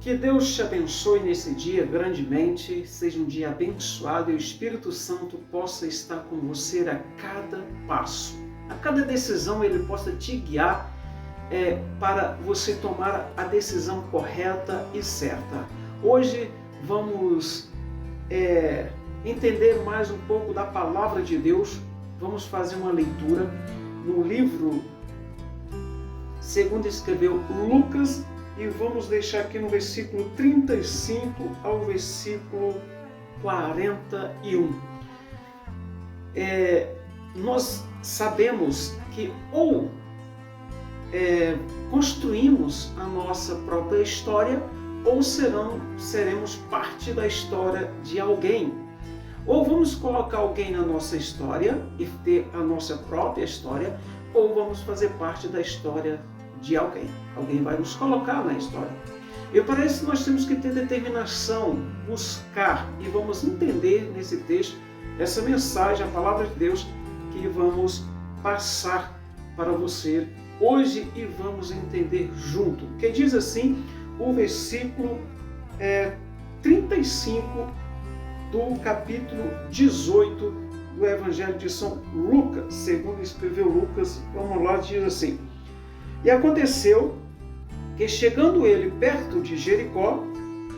Que Deus te abençoe nesse dia grandemente, seja um dia abençoado e o Espírito Santo possa estar com você a cada passo. A cada decisão Ele possa te guiar para você tomar a decisão correta e certa. Hoje vamos entender mais um pouco da Palavra de Deus. Vamos fazer uma leitura no livro segundo escreveu Lucas, e vamos deixar aqui no versículo 35 ao versículo 41. Nós sabemos que ou construímos a nossa própria história, ou seremos parte da história de alguém. Ou vamos colocar alguém na nossa história e ter a nossa própria história, ou vamos fazer parte da história de alguém. Alguém vai nos colocar na história. E para isso nós temos que ter determinação, buscar, e vamos entender nesse texto essa mensagem, a palavra de Deus, que vamos passar para você hoje e vamos entender junto. Que diz assim o versículo 35 do capítulo 18 do Evangelho de São Lucas, segundo escreveu Lucas. Vamos lá, diz assim: E aconteceu que, chegando ele perto de Jericó,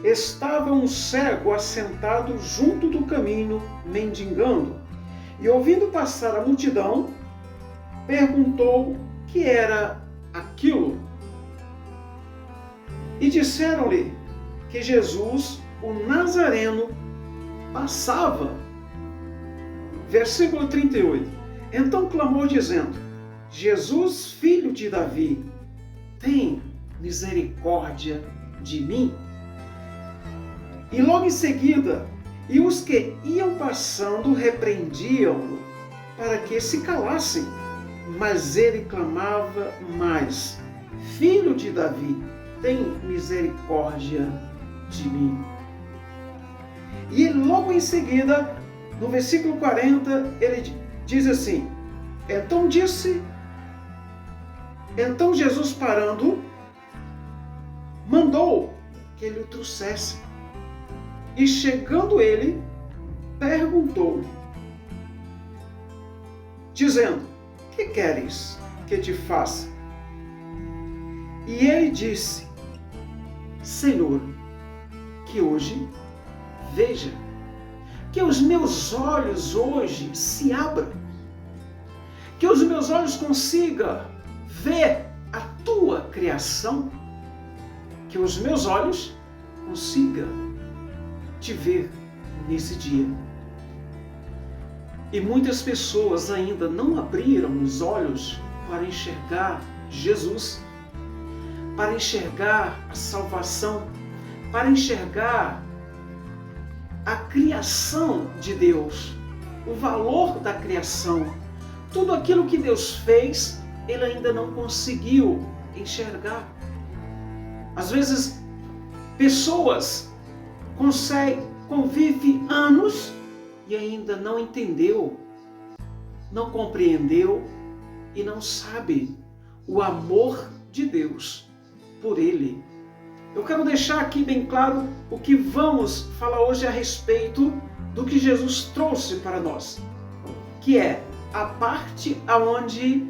estava um cego assentado junto do caminho, mendigando. E ouvindo passar a multidão, perguntou que era aquilo. E disseram-lhe que Jesus, o Nazareno, passava. Versículo 38. Então clamou dizendo: Jesus, filho de Davi, tem misericórdia de mim. E logo em seguida, e os que iam passando repreendiam-no para que se calassem. Mas ele clamava mais: Filho de Davi, tem misericórdia de mim. E logo em seguida, no versículo 40, ele diz assim: Então Jesus, parando, mandou que ele o trouxesse. E chegando ele, perguntou, dizendo: Que queres que te faça? E ele disse: Senhor, que hoje veja, que os meus olhos hoje se abram, que os meus olhos consigam ver a tua criação, que os meus olhos consigam te ver nesse dia. E muitas pessoas ainda não abriram os olhos para enxergar Jesus, para enxergar a salvação, para enxergar a criação de Deus, o valor da criação. Tudo aquilo que Deus fez, ele ainda não conseguiu enxergar. Às vezes, pessoas convivem anos e ainda não entendeu, não compreendeu e não sabe o amor de Deus por ele. Eu quero deixar aqui bem claro o que vamos falar hoje a respeito do que Jesus trouxe para nós, que é a parte aonde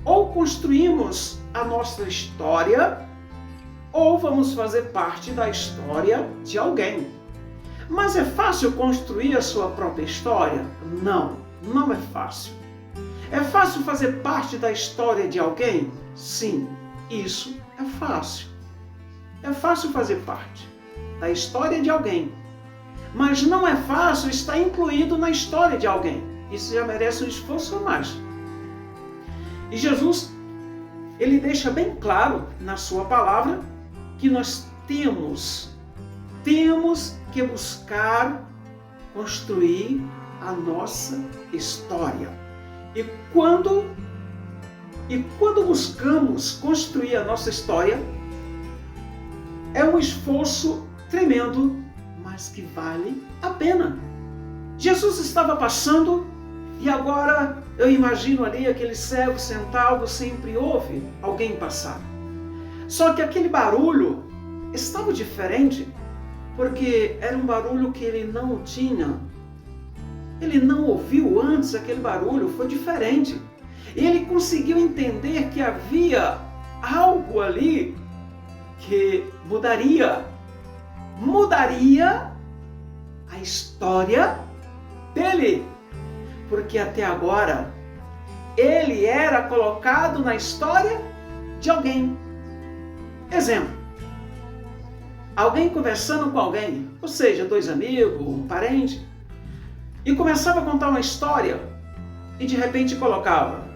ou construímos a nossa história, ou vamos fazer parte da história de alguém. Mas é fácil construir a sua própria história? Não, não é fácil. É fácil fazer parte da história de alguém? Sim, isso é fácil. É fácil fazer parte da história de alguém. Mas não é fácil estar incluído na história de alguém. Isso já merece um esforço a mais. E Jesus, ele deixa bem claro na sua palavra que nós temos que buscar construir a nossa história. E quando buscamos construir a nossa história, é um esforço tremendo, mas que vale a pena. Jesus estava passando e agora eu imagino ali aquele cego sentado, sempre ouve alguém passar. Só que aquele barulho estava diferente, porque era um barulho que ele não tinha. Ele não ouviu antes aquele barulho, foi diferente. Ele conseguiu entender que havia algo ali que mudaria a história dele, porque até agora ele era colocado na história de alguém. Exemplo, alguém conversando com alguém, ou seja, dois amigos, um parente, e começava a contar uma história e de repente colocava: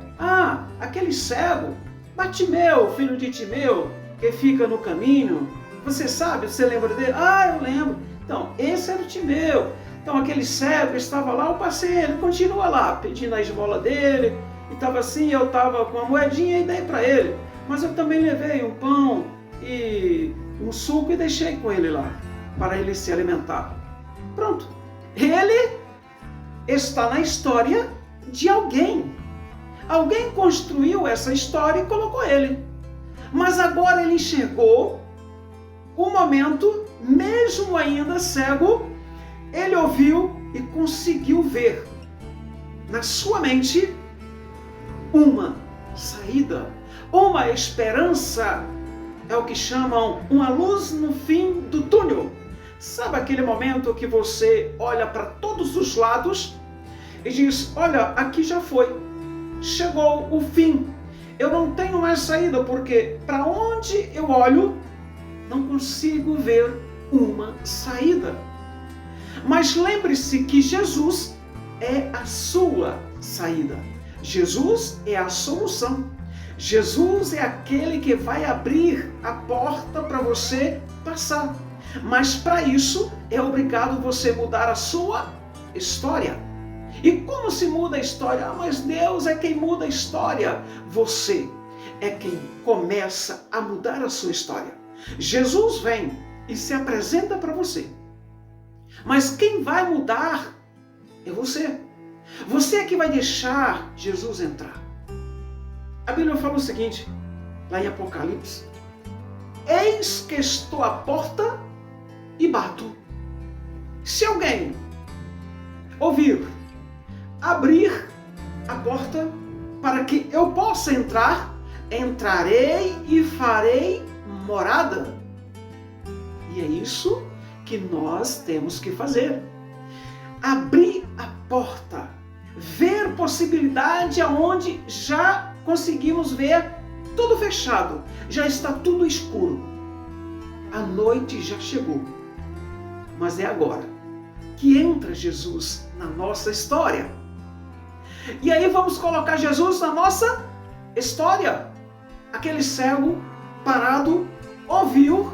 aquele cego, Bartimeu, filho de Timeu, que fica no caminho, você sabe, você lembra dele? Eu lembro. Então, esse era o Timeu. Então, aquele cego estava lá, eu passei, ele continua lá, pedindo a esmola dele, e estava assim, eu estava com uma moedinha e dei para ele. Mas eu também levei um pão e um suco e deixei com ele lá, para ele se alimentar. Pronto. Ele está na história de alguém. Alguém construiu essa história e colocou ele. Mas agora ele enxergou o momento, mesmo ainda cego, ele ouviu e conseguiu ver na sua mente uma saída, uma esperança. É o que chamam uma luz no fim do túnel. Sabe aquele momento que você olha para todos os lados e diz: olha, aqui já foi, chegou o fim, eu não tenho mais saída, porque para onde eu olho não consigo ver uma saída. Mas lembre-se que Jesus é a sua saída. Jesus é a solução. Jesus é aquele que vai abrir a porta para você passar. Mas para isso é obrigado você mudar a sua história. E como se muda a história? Mas Deus é quem muda a história. Você é quem começa a mudar a sua história. Jesus vem e se apresenta para você. Mas quem vai mudar é você. Você é que vai deixar Jesus entrar. A Bíblia fala o seguinte, lá em Apocalipse: eis que estou à porta e bato. Se alguém ouvir, abrir a porta para que eu possa entrar, entrarei e farei morada. E é isso que nós temos que fazer. Abrir a porta, ver possibilidade aonde já conseguimos ver tudo fechado, já está tudo escuro. A noite já chegou. Mas é agora que entra Jesus na nossa história. E aí vamos colocar Jesus na nossa história. Aquele cego parado ouviu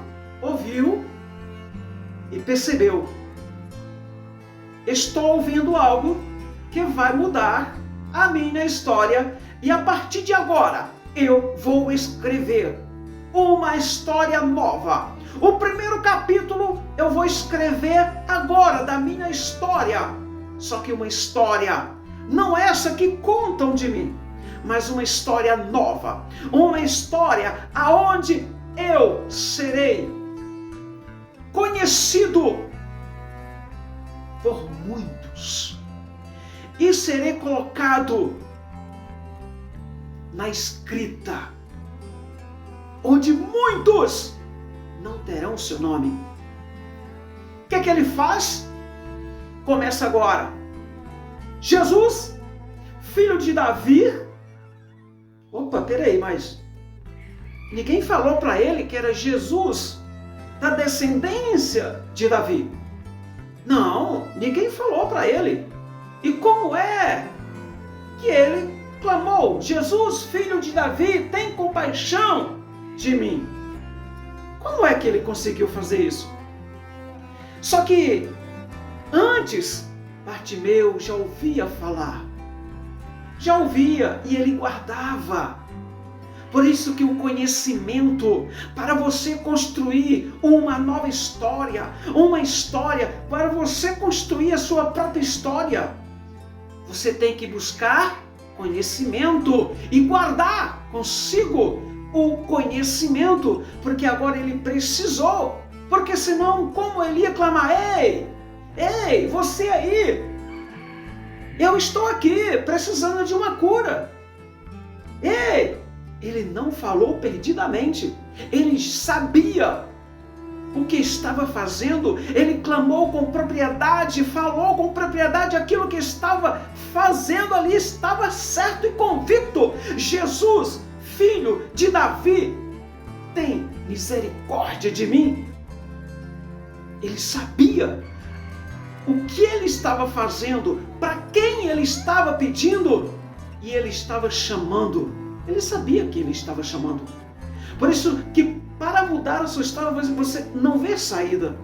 e percebeu: estou ouvindo algo que vai mudar a minha história, e a partir de agora eu vou escrever uma história nova. O primeiro capítulo eu vou escrever agora da minha história. Só que uma história, não essa que contam de mim, mas uma história nova. Uma história aonde eu serei conhecido por muitos e serei colocado na escrita, onde muitos não terão seu nome. O que é que ele faz? Começa agora. Jesus, filho de Davi. Opa, peraí, mas ninguém falou para ele que era Jesus da descendência de Davi. Não, ninguém falou para ele. E como é que ele clamou: Jesus, filho de Davi, tem compaixão de mim? Como é que ele conseguiu fazer isso? Só que antes, Bartimeu já ouvia falar. Já ouvia e ele guardava. Por isso que o conhecimento, para você construir uma nova história, uma história, para você construir a sua própria história, você tem que buscar conhecimento e guardar consigo o conhecimento, porque agora ele precisou, porque senão como ele ia clamar, ei, você aí, eu estou aqui precisando de uma cura. Ei, ele não falou perdidamente, ele sabia o que estava fazendo, ele clamou com propriedade, falou com propriedade aquilo que estava fazendo ali, estava certo e convicto. Jesus, filho de Davi, tem misericórdia de mim. Ele sabia o que ele estava fazendo, para quem ele estava pedindo, e ele estava chamando. Ele sabia que ele estava chamando. Por isso que para mudar a sua história, você não vê saída.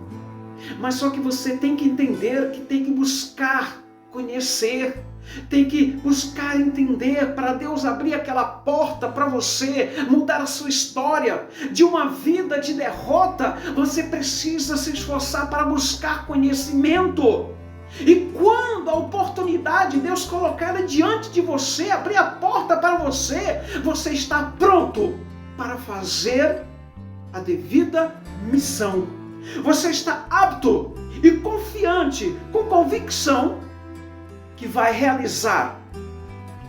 Mas só que você tem que entender, que tem que buscar conhecer, tem que buscar entender para Deus abrir aquela porta para você, mudar a sua história. De uma vida de derrota, você precisa se esforçar para buscar conhecimento. E quando a oportunidade Deus colocar diante de você, abrir a porta para você, você está pronto para fazer a devida missão. Você está apto e confiante, com convicção, que vai realizar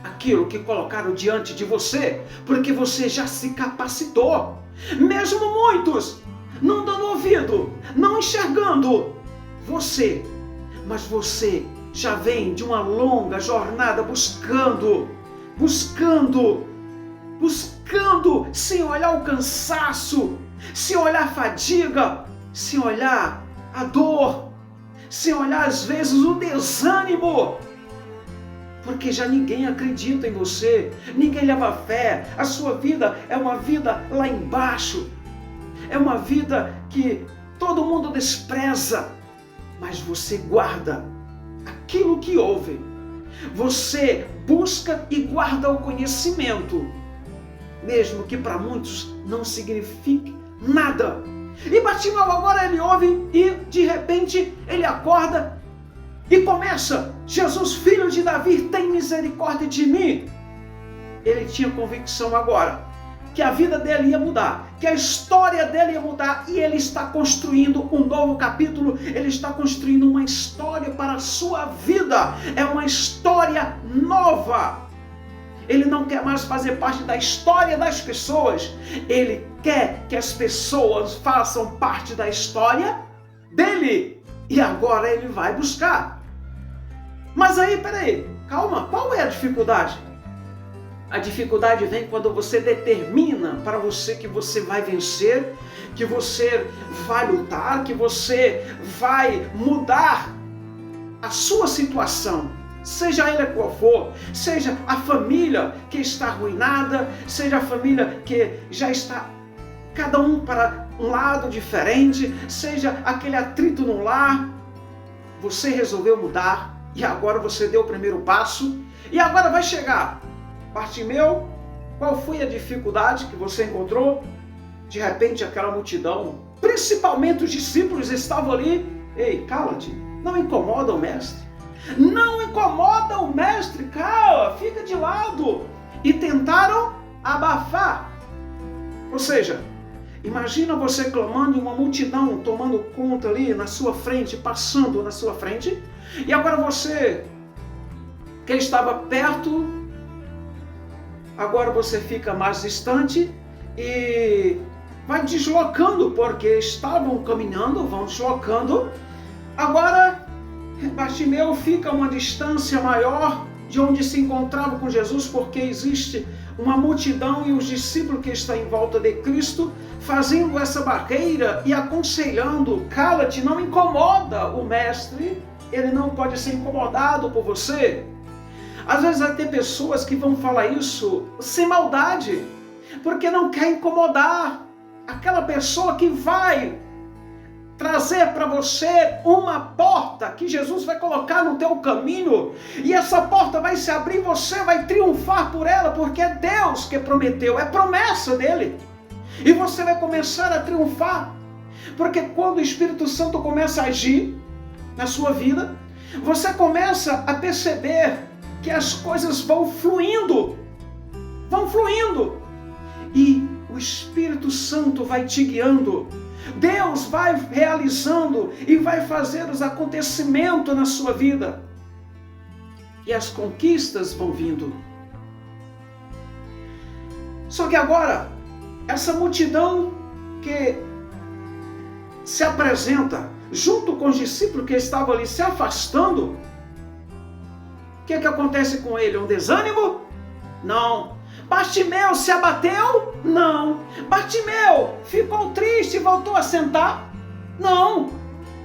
aquilo que colocaram diante de você, porque você já se capacitou. Mesmo muitos não dando ouvido, não enxergando mas você já vem de uma longa jornada buscando, sem olhar o cansaço, sem olhar a fadiga, sem olhar a dor, sem olhar às vezes o desânimo, porque já ninguém acredita em você, ninguém leva fé, a sua vida é uma vida lá embaixo, é uma vida que todo mundo despreza, mas você guarda aquilo que ouve, você busca e guarda o conhecimento, mesmo que para muitos não signifique nada. E Bartimeu agora ele ouve e de repente ele acorda e começa: Jesus, filho de Davi, tem misericórdia de mim. Ele tinha convicção agora que a vida dele ia mudar, que a história dele ia mudar, e ele está construindo um novo capítulo, ele está construindo uma história para a sua vida, é uma história nova. Ele não quer mais fazer parte da história das pessoas, ele quer que as pessoas façam parte da história dele, e agora ele vai buscar. Mas aí, peraí, calma, qual é a dificuldade? A dificuldade vem quando você determina para você que você vai vencer, que você vai lutar, que você vai mudar a sua situação, seja ela qual for, seja a família que está arruinada, seja a família que já está cada um para um lado diferente, seja aquele atrito no lar. Você resolveu mudar e agora você deu o primeiro passo e agora vai chegar. Bartimeu, qual foi a dificuldade que você encontrou? De repente aquela multidão, principalmente os discípulos, estavam ali. Ei, cala-te, não incomoda o mestre. Não incomoda o mestre, cala, fica de lado. E tentaram abafar. Ou seja, imagina você clamando e uma multidão tomando conta ali na sua frente, passando na sua frente. E agora você, que estava perto, agora você fica mais distante e vai deslocando, porque estavam caminhando, vão deslocando. Agora, Bartimeu fica a uma distância maior de onde se encontrava com Jesus, porque existe uma multidão e os discípulos que estão em volta de Cristo, fazendo essa barreira e aconselhando: cala-te, não incomoda o mestre, ele não pode ser incomodado por você. Às vezes vai ter pessoas que vão falar isso sem maldade, porque não quer incomodar aquela pessoa que vai trazer para você uma porta que Jesus vai colocar no teu caminho, e essa porta vai se abrir, você vai triunfar por ela, porque é Deus que prometeu, é promessa dele, e você vai começar a triunfar, porque quando o Espírito Santo começa a agir na sua vida, você começa a perceber que as coisas vão fluindo, e o o Espírito Santo vai te guiando. Deus vai realizando e vai fazer os acontecimentos na sua vida. E as conquistas vão vindo. Só que agora, essa multidão que se apresenta junto com os discípulos que estavam ali se afastando, o que acontece com ele? Um desânimo? Não. Bartimeu se abateu? Não. Bartimeu ficou triste e voltou a sentar? Não.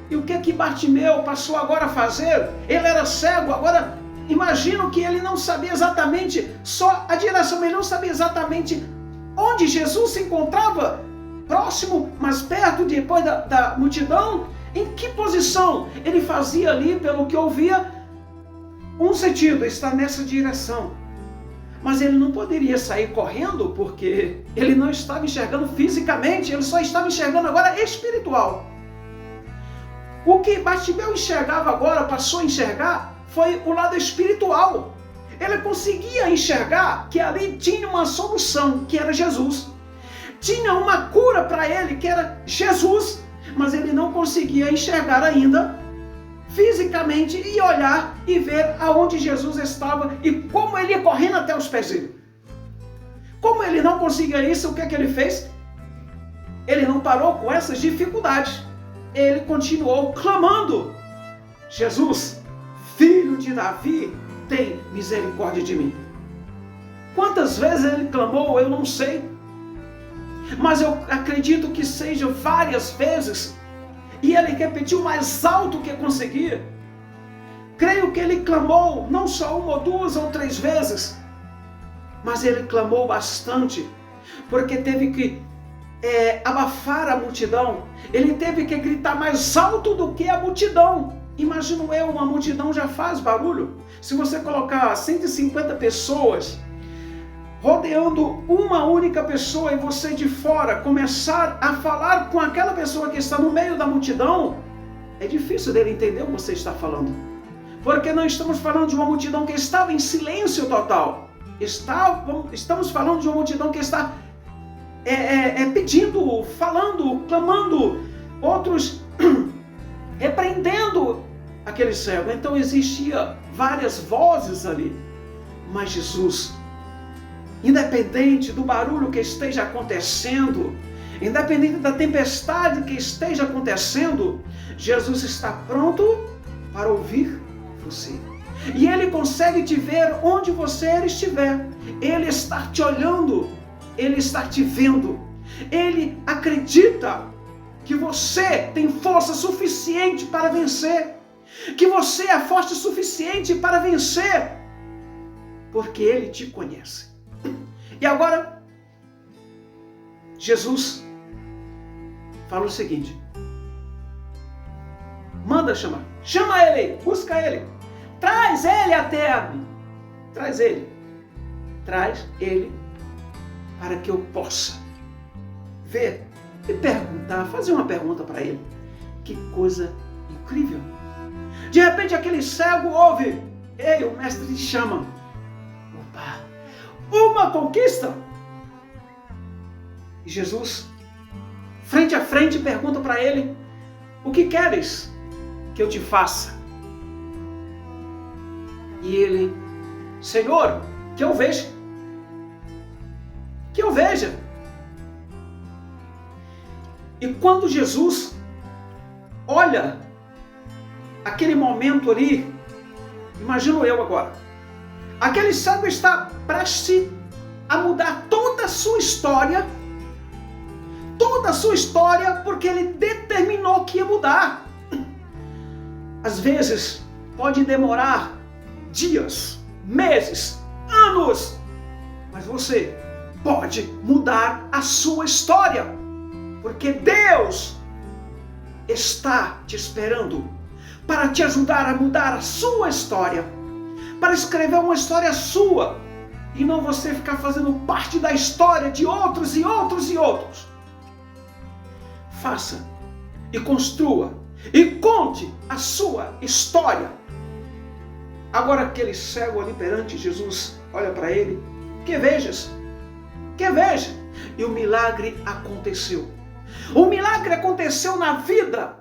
E o que Bartimeu passou agora a fazer? Ele era cego, agora imagino que ele não sabia exatamente só a direção, ele não sabia exatamente onde Jesus se encontrava, próximo, mas perto, depois da multidão. Em que posição ele fazia ali, pelo que ouvia, um sentido, está nessa direção. Mas ele não poderia sair correndo, porque ele não estava enxergando fisicamente, ele só estava enxergando agora espiritual. O que Bartimeu enxergava agora, passou a enxergar, foi o lado espiritual. Ele conseguia enxergar que ali tinha uma solução, que era Jesus. Tinha uma cura para ele, que era Jesus, mas ele não conseguia enxergar ainda fisicamente e olhar e ver aonde Jesus estava e como ele ia correndo até os pés dele. Como ele não conseguia isso, o que ele fez? Ele não parou com essas dificuldades. Ele continuou clamando: Jesus, filho de Davi, tem misericórdia de mim. Quantas vezes ele clamou, eu não sei. Mas eu acredito que seja várias vezes. E ele repetiu o mais alto que conseguia. Creio que ele clamou não só uma ou duas ou três vezes, mas ele clamou bastante, porque teve que abafar a multidão. Ele teve que gritar mais alto do que a multidão. Imagino eu, uma multidão já faz barulho. Se você colocar 150 pessoas rodeando uma única pessoa e você de fora começar a falar com aquela pessoa que está no meio da multidão, é difícil dele entender o que você está falando. Porque não estamos falando de uma multidão que estava em silêncio total. Estamos falando de uma multidão que está pedindo, falando, clamando, outros repreendendo aquele cego. Então existia várias vozes ali. Mas Jesus, independente do barulho que esteja acontecendo, independente da tempestade que esteja acontecendo, Jesus está pronto para ouvir você. E Ele consegue te ver onde você estiver. Ele está te olhando, Ele está te vendo. Ele acredita que você tem força suficiente para vencer, que você é forte o suficiente para vencer, porque Ele te conhece. E agora, Jesus fala o seguinte: manda chamar, chama ele, busca ele, traz ele até mim, traz ele para que eu possa ver e perguntar, fazer uma pergunta para ele. Que coisa incrível! De repente aquele cego ouve: ei, o mestre te chama. Opa! Uma conquista! E Jesus, frente a frente, pergunta para ele: o que queres que eu te faça? E ele: Senhor, que eu veja. Que eu veja. E quando Jesus olha aquele momento ali, imagino eu agora, aquele cego está prestes a mudar toda a sua história, porque ele determinou que ia mudar. Às vezes pode demorar dias, meses, anos, mas você pode mudar a sua história, porque Deus está te esperando para te ajudar a mudar a sua história, para escrever uma história sua, e não você ficar fazendo parte da história de outros e outros e outros. Faça e construa e conte a sua história. Agora aquele cego ali perante Jesus olha para ele: que vejas? Que veja? E o milagre aconteceu. O milagre aconteceu na vida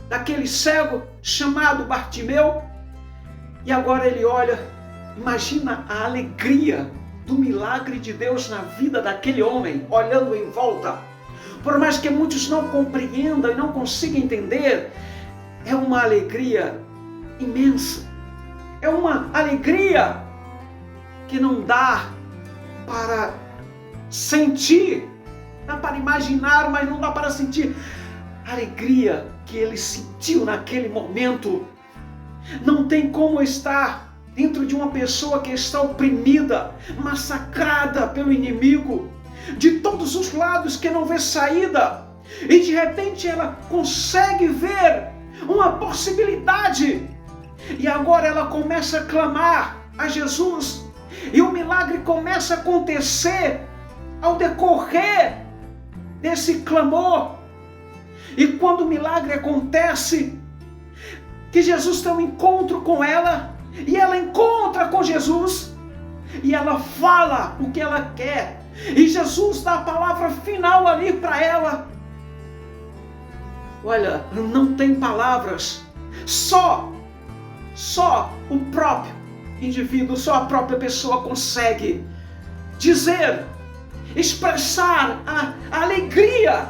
daquele cego chamado Bartimeu. E agora ele olha, imagina a alegria do milagre de Deus na vida daquele homem, olhando em volta. Por mais que muitos não compreendam e não consigam entender, é uma alegria imensa. É uma alegria que não dá para sentir, dá para imaginar, mas não dá para sentir. A alegria que ele sentiu naquele momento não tem como estar dentro de uma pessoa que está oprimida, massacrada pelo inimigo, de todos os lados, que não vê saída, e de repente ela consegue ver uma possibilidade, e agora ela começa a clamar a Jesus, e o milagre começa a acontecer ao decorrer desse clamor. E quando o milagre acontece, que Jesus tem um encontro com ela, e ela encontra com Jesus, e ela fala o que ela quer, e Jesus dá a palavra final ali para ela. Olha, não tem palavras, só o próprio indivíduo, só a própria pessoa consegue dizer, expressar a alegria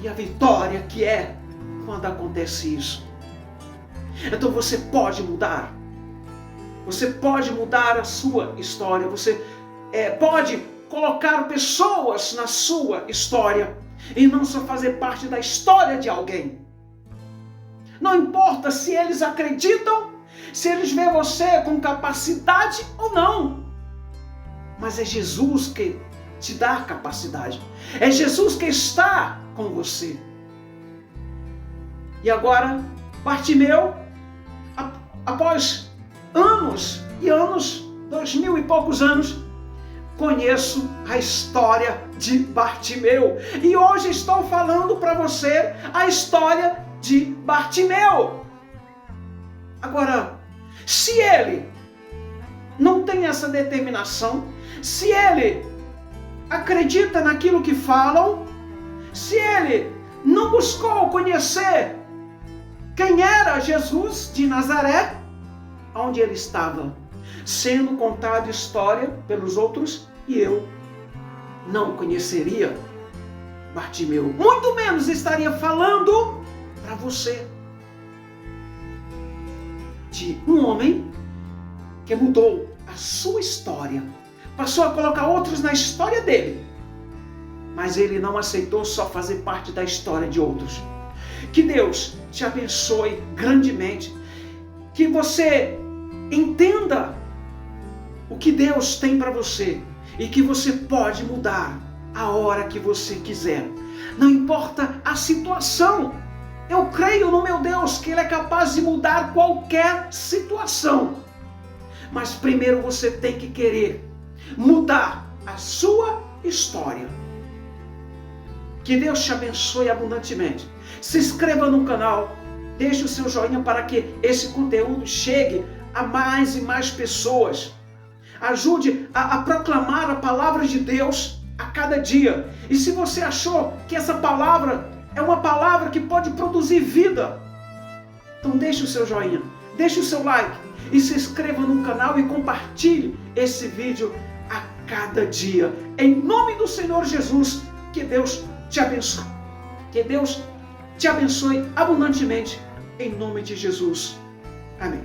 e a vitória que é quando acontece isso. Então você pode mudar a sua história, você pode colocar pessoas na sua história e não só fazer parte da história de alguém. Não importa se eles acreditam, se eles veem você com capacidade ou não, mas é Jesus que te dá capacidade, é Jesus que está com você. E agora, Bartimeu, após anos e anos, 2000 e poucos anos, conheço a história de Bartimeu. E hoje estou falando para você a história de Bartimeu. Agora, se ele não tem essa determinação, se ele acredita naquilo que falam, se ele não buscou conhecer quem era Jesus de Nazaré, onde ele estava sendo contado história pelos outros, e eu não conheceria Bartimeu, muito menos estaria falando para você de um homem que mudou a sua história, passou a colocar outros na história dele, mas ele não aceitou só fazer parte da história de outros. Que Deus te abençoe grandemente, que você entenda o que Deus tem para você e que você pode mudar a hora que você quiser. Não importa a situação. Eu creio no meu Deus que Ele é capaz de mudar qualquer situação. Mas primeiro você tem que querer mudar a sua história. Que Deus te abençoe abundantemente. Se inscreva no canal, deixe o seu joinha para que esse conteúdo chegue a mais e mais pessoas. Ajude a proclamar a palavra de Deus a cada dia. E se você achou que essa palavra é uma palavra que pode produzir vida, então deixe o seu joinha, deixe o seu like e se inscreva no canal e compartilhe esse vídeo a cada dia. Em nome do Senhor Jesus, que Deus te abençoe. Que Deus te abençoe abundantemente, em nome de Jesus. Amém.